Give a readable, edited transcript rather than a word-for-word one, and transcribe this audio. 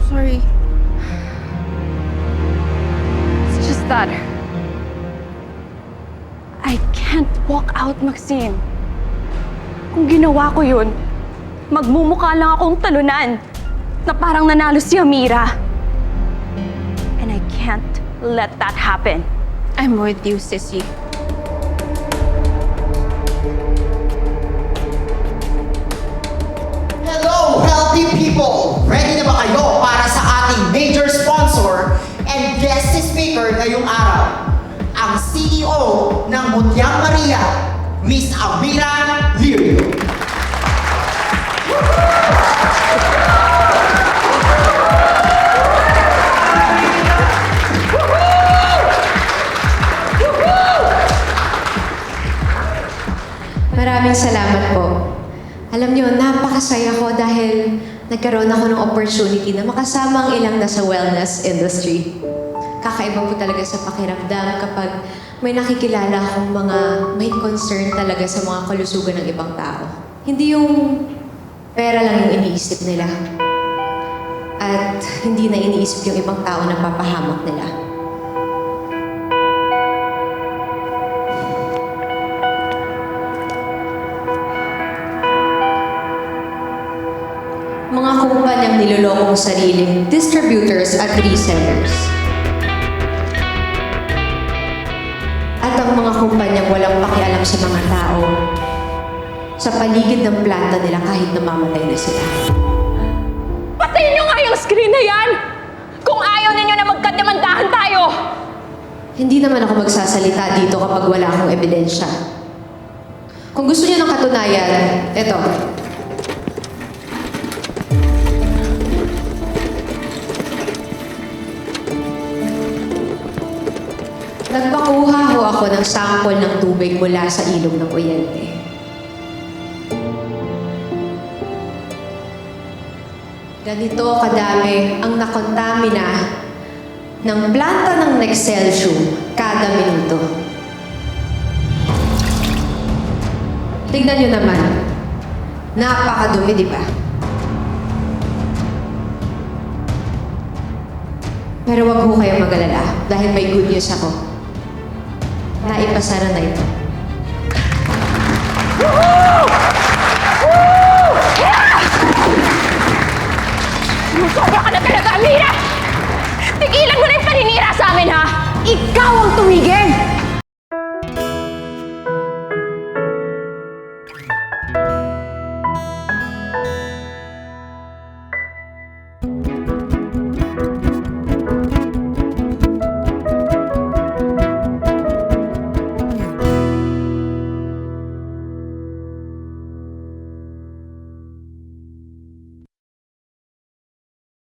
sorry. It's just that I can't walk out, Maxine. Kung ginawa ko yun, magmumukha lang akong talunan na parang nanalo si Amira. And I can't let that happen. I'm with you, Sissy. Hello, healthy people! Ready na ba kayo para sa ating major sponsor and guest speaker ngayong araw? Ang CEO ng Mutyang Maria, Miss Amira Lirio. Maraming salamat po. Alam niyo, napakasaya ko dahil nagkaroon ako ng opportunity na makasama ang ilang nasa wellness industry. Kakaiba po talaga sa pakiramdam kapag may nakikilala akong mga may concern talaga sa mga kalusugan ng ibang tao. Hindi yung pera lang yung iniisip nila. At hindi na iniisip yung ibang tao na papahamak nila. Mga kumpanyang nilolokong sariling distributors at resellers. At ang mga kumpanyang walang pakialam sa mga tao sa paligid ng planta nila kahit namamatay na sila. Patayin niyo nga yung screen na yan! Kung ayaw ninyo na magkademandahan tayo! Hindi naman ako magsasalita dito kapag wala akong ebidensya. Kung gusto niyo ng katunayan, eto. Nagpakuha ho ako ng sample ng tubig mula sa ilog ng Oyente. Ganito kadami ang nakontamina ng planta ng Nexcelsium kada minuto. Tignan nyo naman. Napakadumi, di ba? Pero wag ho kayong mag-alala dahil may good news ako. Naipasara na ito. Sumusobra ka na talaga, Amira! Tigilan mo na yung paninira sa amin, ha? Ikaw ang tumigil!